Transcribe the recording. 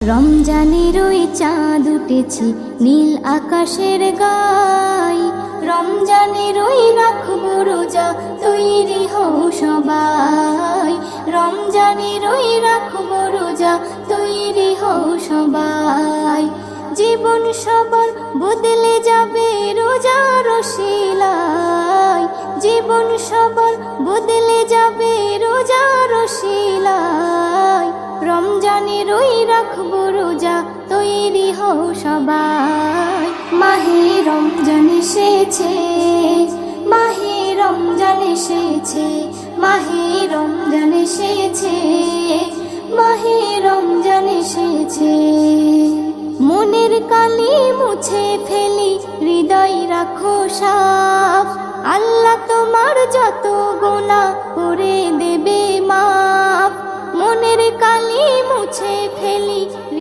রমজানের ওই চাঁদ উঠেছে নীল আকাশের গায়, রমজানের ওই রাখবো রোজা তৈরি হও সবাই, রমজানের ওই রাখবো রোজা তৈরি হও সবাই। জীবন সবার বদলে যাবে রোজার ওসিলায়, জীবন সবার বদলে যাবে রোজার ওসিলায়। রমজানের ওই রাখবো রোজা তৈরি হও সবাই। মাহে রমজান এসেছে, মাহে রমজান এসেছে, মাহে রমজান এসেছে, মাহে রমজান এসেছে। মনের কালি মুছে ফেলি, হৃদয় রাখো সাফ, আল্লাহ তোমার যত গুনাহ করে দেবে মাফ। মনের কালি মুছে ফেলি।